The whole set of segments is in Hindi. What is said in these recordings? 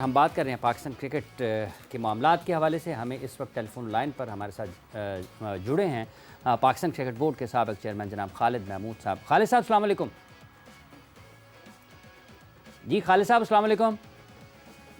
हम बात कर रहे हैं पाकिस्तान क्रिकेट के मामलात के हवाले से। हमें इस वक्त टेलीफोन लाइन पर हमारे साथ जुड़े हैं पाकिस्तान क्रिकेट बोर्ड के साबिक चेयरमैन जनाब खालिद महमूद साहब। खालिद साहब अस्सलाम वालेकुम। जी खालिद साहब अस्सलाम वालेकुम।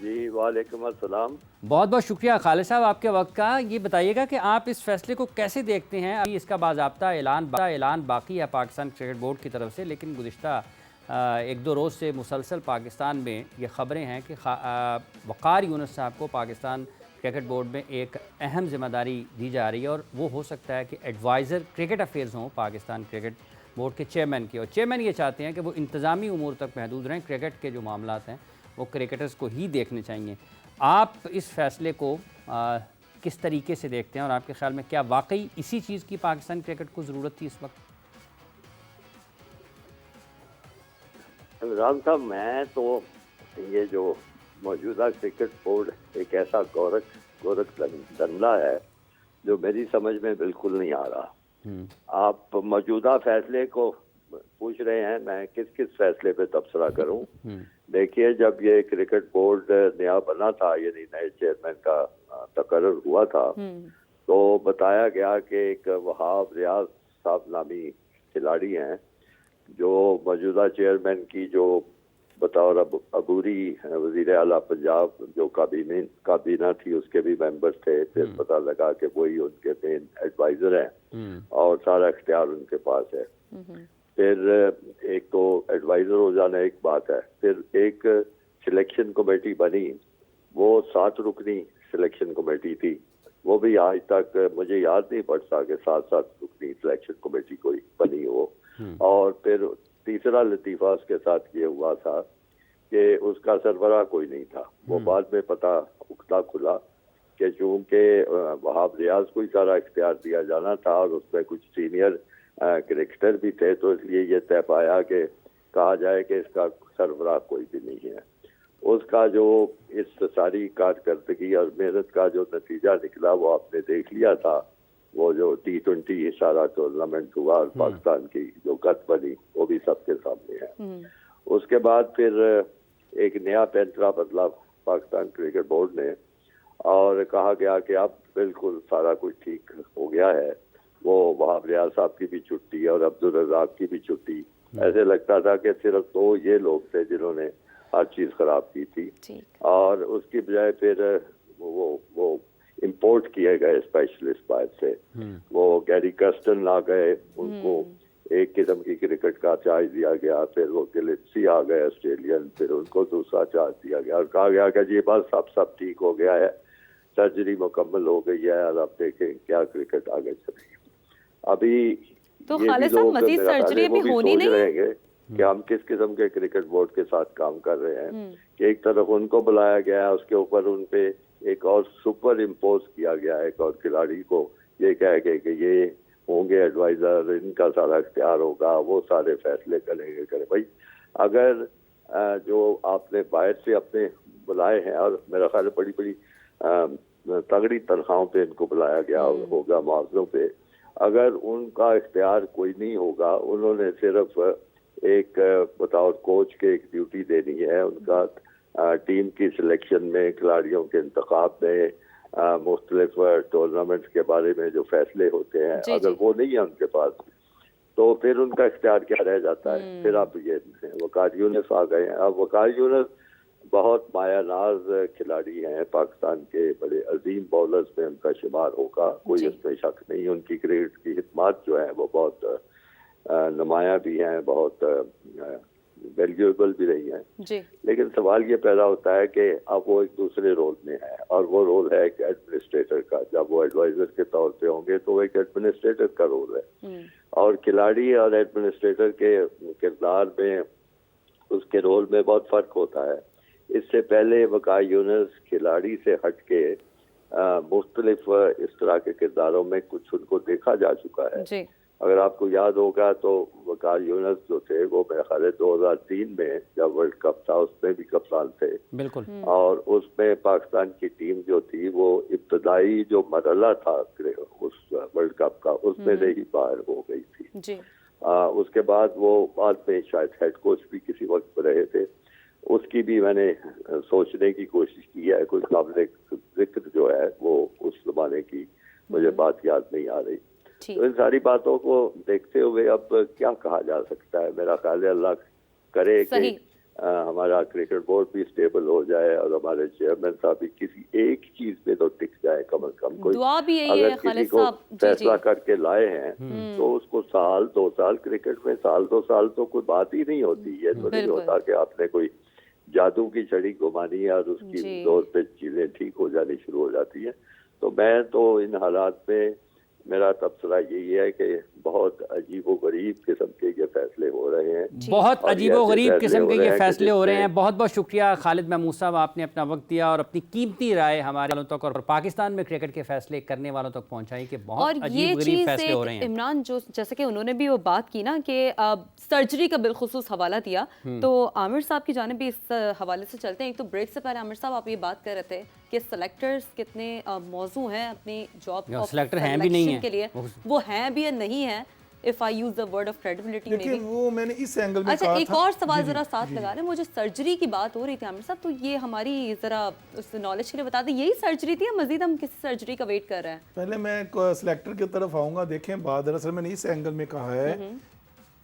जी वालेकुम अस्सलाम। बहुत बहुत शुक्रिया खालिद साहब आपके वक्त का। ये बताइएगा कि आप इस फैसले को कैसे देखते हैं। अभी इसका बाज़ाब्ता ऐलान बाकी है पाकिस्तान क्रिकेट बोर्ड की तरफ से, लेकिन गुज़िश्ता एक दो रोज़ से मुसलसल पाकिस्तान में ये ख़बरें हैं कि वक़ार यूनुस साहब को पाकिस्तान क्रिकेट बोर्ड में एक अहम ज़िम्मेदारी दी जा रही है और वो हो सकता है कि एडवाइज़र क्रिकेट अफेयर्स हों पाकिस्तान क्रिकेट बोर्ड के चेयरमैन की। और चेयरमैन ये चाहते हैं कि वो इंतज़ामी उमूर तक महदूद रहें, क्रिकेट के जो मामलात हैं वो क्रिकेटर्स को ही देखने चाहिए। आप इस फ़ैसले को किस तरीके से देखते हैं और आपके ख्याल में क्या वाकई इसी चीज़ की पाकिस्तान क्रिकेट को ज़रूरत थी इस वक्त? इमरान साहब, मैं तो ये जो मौजूदा क्रिकेट बोर्ड एक ऐसा गोरख धंधा है जो मेरी समझ में बिल्कुल नहीं आ रहा। आप मौजूदा फैसले को पूछ रहे हैं, मैं किस किस फैसले पे तबसरा करूं। देखिए, जब ये क्रिकेट बोर्ड नया बना था, यानी नए चेयरमैन का तकर्रुर हुआ था, तो बताया गया कि एक वहाब रियाज साहब नामी खिलाड़ी हैं जो मौजूदा चेयरमैन की जो बतौर अबूरी वजीर आला पंजाब जो काबीना थी उसके भी मेंबर थे। फिर पता लगा कि वही उनके मेन एडवाइजर हैं और सारा इख्तियार उनके पास है। फिर एक तो एडवाइजर हो जाना एक बात है, फिर एक सिलेक्शन कमेटी बनी, वो 7 रुकनी सिलेक्शन कमेटी थी। वो भी आज तक मुझे याद नहीं पड़ता कि 7 रुकनी सिलेक्शन कमेटी कोई बनी हो। और फिर तीसरा लतीफा उसके साथ ये हुआ था कि उसका सरबराह कोई नहीं था। वो बाद में पता उगता खुला कि चूंकि वहाब रियाज को ही सारा इख्तियार दिया जाना था और उसमें कुछ सीनियर क्रिकेटर भी थे, तो इसलिए ये तय पाया कि कहा जाए कि इसका सरबराह कोई भी नहीं है। उसका जो इस सारी कारकर्दगी और मेहनत का जो नतीजा निकला वो आपने देख लिया था। वो जो T20 सारा टूर्नामेंट हुआ और पाकिस्तान की जो गत बनी वो भी सबके सामने है। उसके बाद फिर एक नया पैंतरा बदला पाकिस्तान क्रिकेट बोर्ड ने और कहा गया कि अब बिल्कुल सारा कुछ ठीक हो गया है। वो वहाब रियाज साहब की भी छुट्टी और अब्दुल रज़ाक की भी छुट्टी। ऐसे लगता था कि सिर्फ 2 ये लोग थे जिन्होंने हर चीज खराब की थी। और उसकी बजाय फिर वो इंपोर्ट किए गए स्पेशलिस्ट बाहर से। वो गैरी कर्स्टन आ गए, उनको एक किस्म की क्रिकेट का चार्ज दिया गया। फिर वो गिलेट्सी आ गए ऑस्ट्रेलियन, फिर उनको दूसरा चार्ज दिया गया और कहा गया कि जी बस सब ठीक हो गया है, सर्जरी मुकम्मल हो गई है और अब देखें क्या क्रिकेट आगे चलेगी। अभी तो ये भी लोग मजीद सर्जरी अभी होनी सोच नहीं रहेंगे कि हम किस किस्म के क्रिकेट बोर्ड के साथ काम कर रहे हैं कि एक तरफ उनको बुलाया गया है, उसके ऊपर उन पे एक और सुपर इम्पोज किया गया है एक और खिलाड़ी को, ये कह के कि ये होंगे एडवाइजर, इनका सारा इख्तियार होगा, वो सारे फैसले करेंगे। भाई अगर जो आपने बाहर से अपने बुलाए हैं और मेरा ख्याल है बड़ी बड़ी तगड़ी तनख्वाहों पे इनको बुलाया गया होगा, मुआवजों पे, अगर उनका इख्तियार कोई नहीं होगा, उन्होंने सिर्फ एक बतौर कोच के एक ड्यूटी देनी है, उनका टीम की सिलेक्शन में, खिलाड़ियों के इंतखाब में, मुख्तलिफ टूर्नामेंट्स के बारे में जो फैसले होते हैं, अगर वो नहीं है उनके पास तो फिर उनका इख्तियार क्या रह जाता है। फिर आप ये वकार यूनुस आ गए हैं। अब वकार यूनुस बहुत मायानाज खिलाड़ी हैं, पाकिस्तान के बड़े अजीम बॉलर्स में उनका शुमार होगा, कोई इसमें शक नहीं। उनकी क्रिकेट की खिदमत जो है वो बहुत नुमाया भी हैं, बहुत वैल्यूएबल भी रही हैं। लेकिन सवाल ये पैदा होता है कि अब वो एक दूसरे रोल में है और वो रोल है एक एडमिनिस्ट्रेटर का। जब वो एडवाइजर के तौर पे होंगे तो वो एक एडमिनिस्ट्रेटर का रोल है और खिलाड़ी और एडमिनिस्ट्रेटर के किरदार में, उसके रोल में बहुत फर्क होता है। इससे पहले वकार यूनुस खिलाड़ी से हटके मुख्तलिफ इस तरह के किरदारों में कुछ उनको देखा जा चुका है। अगर आपको याद होगा तो वकार यूनुस जो थे वो मेरे ख्याल है 2003 में जब वर्ल्ड कप था उसमें भी कप्तान थे। बिल्कुल। और उसमें पाकिस्तान की टीम जो थी वो इब्तदाई जो मरहला था उस वर्ल्ड कप का, उसमें से ही बाहर हो गई थी। उसके बाद वो बाद में शायद हेड कोच भी किसी वक्त रहे थे। उसकी भी मैंने सोचने की कोशिश की है। कुछ काबिल जिक्र जो है वो उस जमाने की मुझे बात याद नहीं आ रही। तो इन सारी बातों को देखते हुए अब क्या कहा जा सकता है, मेरा ख्याल है अल्लाह करे कि हमारा क्रिकेट बोर्ड भी स्टेबल हो जाए और हमारे चेयरमैन साहब भी किसी एक चीज पे तो टिक जाए कम से कम। कोई दुआ भी यही अगर है किसी खालिद को साहब। फैसला करके लाए हैं तो उसको साल 2 साल, क्रिकेट में साल 2 साल तो कोई बात ही नहीं होती। ये तो नहीं होता कि आपने कोई जादू की छड़ी घुमानी है और उसकी जोर पे चीजें ठीक हो जानी शुरू हो जाती है। तो मैं तो इन हालात में मेरा तबसरा यही है कि बहुत अजीबोगरीब किस्म के ये फैसले हो रहे हैं, बहुत अजीबोगरीब किस्म के ये फैसले हो रहे हैं। बहुत बहुत शुक्रिया खालिद महमूद साहब, आपने अपना वक्त दिया और अपनी कीमती राय हमारे वालों तक और पाकिस्तान में क्रिकेट के फैसले करने वालों तक पहुंचाई कि बहुत अजीबोगरीब फैसले हो रहे हैं। इमरान, जो जैसे कि उन्होंने भी वो बात की ना कि सर्जरी का बिलखुसूस हवाला दिया, तो आमिर साहब की जानिब भी इस हवाले से चलते हैं। एक तो ब्रेक से पहले आमिर साहब आप ये बात कर रहे थे कि सेलेक्टर्स कितने मौजू हैं अपनी जॉब सेलेक्टर हैं भी नहीं है के लिए, वो हैं भी या नहीं है। If I use the word of credibility, देखिए वो मैंने इस एंगल में अच्छा कहा एक था। और सवाल जरा साथ लगा रहे हैं, मुझे सर्जरी की बात हो रही थी आमिर साहब, तो ये हमारी जरा उस नॉलेज के लिए बता दें, यही सर्जरी थी या मजीद हम किसी सर्जरी का वेट कर रहे हैं? पहले मैं सिलेक्टर की तरफ आऊंगा। देखें बात दरअसल मैंने इस एंगल में कहा है,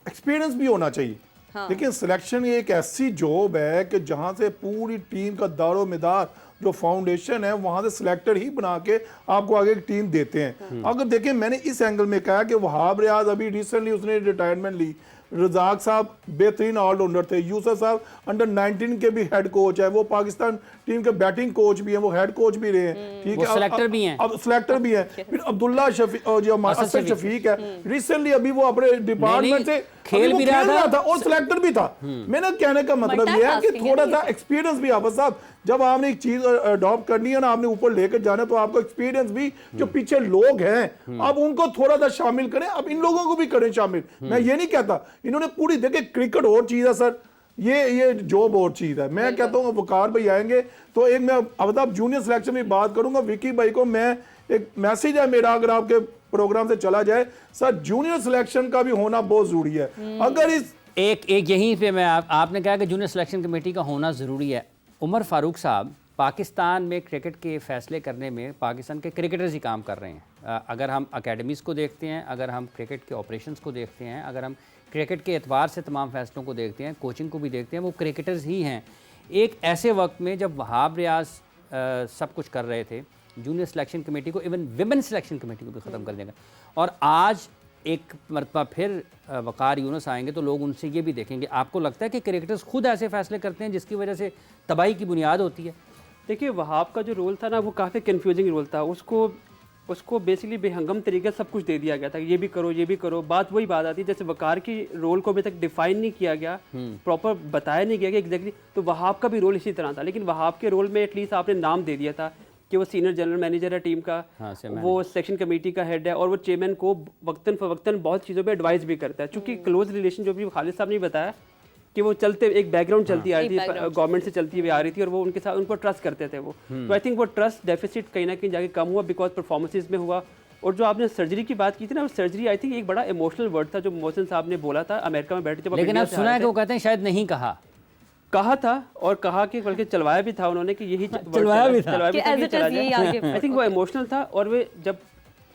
एक्सपीरियंस भी होना चाहिए। लेकिन सिलेक्शन ये एक ऐसी जॉब है कि जहां से पूरी टीम का दारो मिदार जो फाउंडेशन है वहां से सिलेक्टर ही बना के आपको आगे एक टीम देते हैं। अगर देखें मैंने इस एंगल में कहा कि वहाब रियाज अभी रिसेंटली उसने रिटायरमेंट ली, रजाक साहब बेहतरीन ऑलराउंडर थे, यूसुफ साहब अंडर 19 के भी हेड कोच है, वो पाकिस्तान टीम के बैटिंग कोच भी हैं, वो हेड कोच भी रहे हैं, ठीक है, सिलेक्टर भी हैं, अब सिलेक्टर भी हैं। फिर अब्दुल्ला जो असद शफीक है, रिसेंटली अभी वो अपने डिपार्टमेंट से खेल भी रहा था और सिलेक्टर भी था। मैंने कहने का मतलब ये है कि थोड़ा सा एक्सपीरियंस भी आप साहब, जब आपने एक चीज अडॉप्ट करनी है ना, आपने ऊपर लेकर जाना, तो आपको एक्सपीरियंस भी जो पीछे लोग हैं अब उनको थोड़ा सा शामिल करें, अब इन लोगों को भी करें शामिल। मैं ये नहीं कहता, इन्होंने पूरी देखे क्रिकेट और चीज है सर, ये जॉब और चीज है। मैं कहता हूँ वकार भाई आएंगे तो एक मैं अब जूनियर सिलेक्शन में बात करूंगा। विकी भाई को मैं एक मैसेज है मेरा, अगर आपके प्रोग्राम से चला जाए सर, जूनियर सिलेक्शन का भी होना बहुत जरूरी है। अगर इस एक यहीं पे मैं आपने कहा कि जूनियर सिलेक्शन कमेटी का होना ज़रूरी है। उमर फारूक साहब, पाकिस्तान में क्रिकेट के फैसले करने में पाकिस्तान के क्रिकेटर्स ही काम कर रहे हैं। अगर हम अकेडमीज़ को देखते हैं, अगर हम क्रिकेट के ऑपरेशंस को देखते हैं, अगर हम क्रिकेट के एतबार से तमाम फैसलों को देखते हैं, कोचिंग को भी देखते हैं, वो क्रिकेटर्स ही हैं। एक ऐसे वक्त में जब वहाब रियाज सब कुछ कर रहे थे, जूनियर सिलेक्शन कमेटी को, इवन विमेन सिलेक्शन कमेटी को भी ख़त्म कर देगा, और आज एक मरतबा फिर वकार यूनुस आएंगे तो लोग उनसे ये भी देखेंगे। आपको लगता है कि क्रिकेटर्स खुद ऐसे फैसले करते हैं जिसकी वजह से तबाही की बुनियाद होती है? देखिए वहाब का जो रोल था ना, वो काफ़ी कन्फ्यूजिंग रोल था। उसको बेसिकली बेहंगम तरीके से सब कुछ दे दिया गया था, ये भी करो ये भी करो। बात वही बात आती है, जैसे वकार की रोल को अभी तक डिफाइन नहीं किया गया, प्रॉपर बताया नहीं गया कि एग्जैक्टली, तो वहाब का भी रोल इसी तरह था। लेकिन वहाब के रोल में एटलीस्ट आपने नाम दे दिया था कि वो सीनियर जनरल मैनेजर है टीम का, वो सेक्शन कमेटी का हेड है, और वो चेयरमैन को वक्तन फवक्तन बहुत चीज़ों पे एडवाइस भी करता है। चूँकि क्लोज रिलेशन जो भी खालिद साहब ने बताया कि वो चलते एक बैकग्राउंड चलती आ रही थी, गवर्नमेंट से चलती हुई आ रही थी, और वो उनके साथ उनको ट्रस्ट करते थे वो। तो आई थिंक वो ट्रस्ट डेफिसिट कहीं ना कहीं जाके कम हुआ बिकॉज परफॉर्मेंसेज में हुआ। और जो आपने सर्जरी की बात की थी ना, सर्जरी आई थिंक एक बड़ा इमोशनल वर्ड था जो मोहसिन साहब ने बोला था अमेरिका में बैठे थे। लेकिन आप सुना है कि वो कहते हैं शायद नहीं कहा था, और कहा कि बल्कि चलवाया भी था उन्होंने कि यही चलवाया भी था। आई थिंक वो इमोशनल था। और वे जब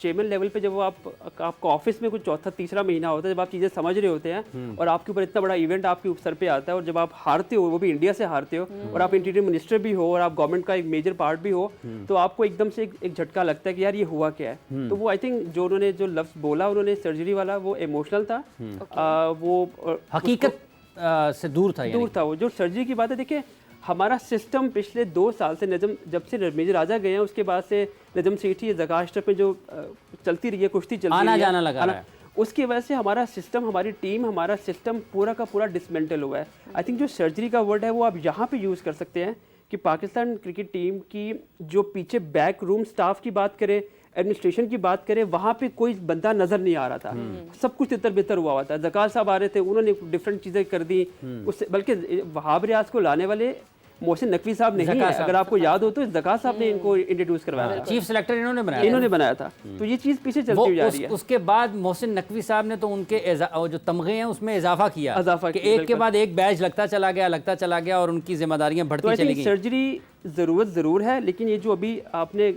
चेयरमैन लेवल पे, जब वो आपका ऑफिस में कुछ चौथा तीसरा महीना होता है, जब आप चीज़ें समझ रहे होते हैं और आपके ऊपर इतना बड़ा इवेंट आपके सर पे आता है, और जब आप हारते हो, वो भी इंडिया से हारते हो, और आप इंटीरियर मिनिस्टर भी हो और आप गवर्नमेंट का एक मेजर पार्ट भी हो, तो आपको एकदम से एक झटका लगता है कि यार ये हुआ क्या है। तो वो आई थिंक जो उन्होंने जो लफ्ज़ बोला उन्होंने सर्जरी वाला, वो इमोशनल था, वो हकीकत से दूर था। वो जो सर्जरी की बात है, देखिए हमारा सिस्टम पिछले 2 साल से नजम, जब से मेजर राजा गए हैं उसके बाद से नजम सेठी जका अशरफ में जो चलती रही है, कुश्ती चलती आना जाना लगा है, उसकी वजह से हमारा सिस्टम, हमारी टीम, हमारा सिस्टम पूरा का पूरा डिसमेंटल हुआ है। आई थिंक जो सर्जरी का वर्ड है वो आप यहाँ पे यूज़ कर सकते हैं कि पाकिस्तान क्रिकेट टीम की जो पीछे बैक रूम स्टाफ की बात करें, एडमिनिस्ट्रेशन की बात करें, वहाँ पे कोई बंदा नजर नहीं आ रहा था। सब कुछ तितर बितर हुआ था। जकार साहब आ रहे थे, उन्होंने डिफरेंट चीज़ें कर दी उससे, बल्कि वहाब रियाज को लाने वाले मोहसिन नकवी साहब नहीं है, अगर आपको याद हो तो ज़का साहब ने इनको इंट्रोड्यूस करवाया था, चीफ सिलेक्टर इन्होंने बनाया था। तो ये चीज़ पीछे चलती हुई जा रही है। उसके बाद मोहसिन नकवी साहब ने तो उनके जो तमगे हैं उसमें इजाफा किया कि एक के बाद एक बैच लगता चला गया और उनकी जिम्मेदारियां बढ़ती चली गई। सर्जरी ज़रूरत ज़रूर है, लेकिन ये जो अभी आपने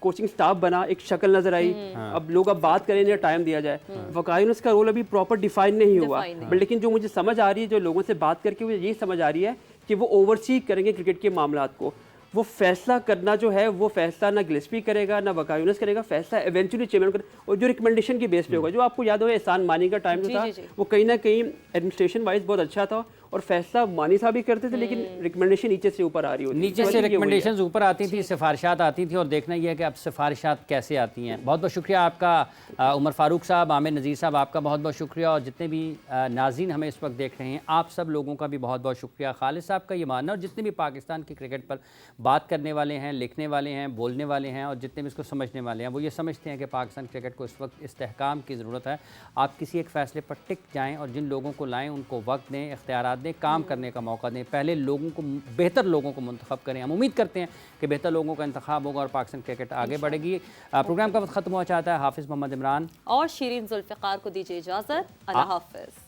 कोचिंग स्टाफ बना, एक शक्ल नजर आई, अब लोग अब बात करें, इन्हें टाइम दिया जाए। वकायुनस का रोल अभी प्रॉपर डिफाइन नहीं हुआ, लेकिन जो मुझे समझ आ रही है, जो लोगों से बात करके मुझे यही समझ आ रही है कि वो ओवरसी करेंगे क्रिकेट के मामलात को। वो फैसला करना जो है, वो फैसला ना गिलेस्पी करेगा ना वकायुनस करेगा, फैसला इवेंचुअली चेयरमैन कर, और जो रिकमेंडेशन की बेस पे होगा। जो आपको याद होगा एहसान मानी का टाइम जो था, वो कहीं ना कहीं एडमिनिस्ट्रेशन वाइज बहुत अच्छा था और फैसला मानी साहब भी करते थे, लेकिन रिकमेंडेशन नीचे से ऊपर आ रही होती, नीचे से रिकमेंडेशंस ऊपर आती थी, सिफारिशात आती थी, और देखना यह है कि अब सिफारिशात कैसे आती हैं। बहुत बहुत शुक्रिया आपका उमर फारूक साहब, आमिर नज़ीर साहब, आपका बहुत बहुत शुक्रिया, और जितने भी नाज़रीन हमें इस वक्त देख रहे हैं, आप सब लोगों का भी बहुत बहुत शुक्रिया। खालिद साहब का ये मानना, और जितने भी पाकिस्तान की क्रिकेट पर बात करने वाले हैं, लिखने वाले हैं, बोलने वाले हैं, और जितने भी इसको समझने वाले हैं, वो ये समझते हैं कि पाकिस्तान क्रिकेट को इस वक्त इस्तेहकाम की ज़रूरत है। आप किसी एक फ़ैसले पर टिक जाएँ और जिन लोगों को लाएँ उनको वक्त दें, इख्तियारात दें, काम करने का मौका दें। पहले लोगों को, बेहतर लोगों को मुंतखब करें। हम उम्मीद करते हैं कि बेहतर लोगों का इंतखाब होगा और पाकिस्तान क्रिकेट आगे बढ़ेगी। प्रोग्राम का वक्त ख़त्म हुआ चाहता है। हाफिज़ मोहम्मद इमरान और शीरीन जुल्फ़िकार को दीजिए इजाज़त। अल्लाह हाफ़िज़।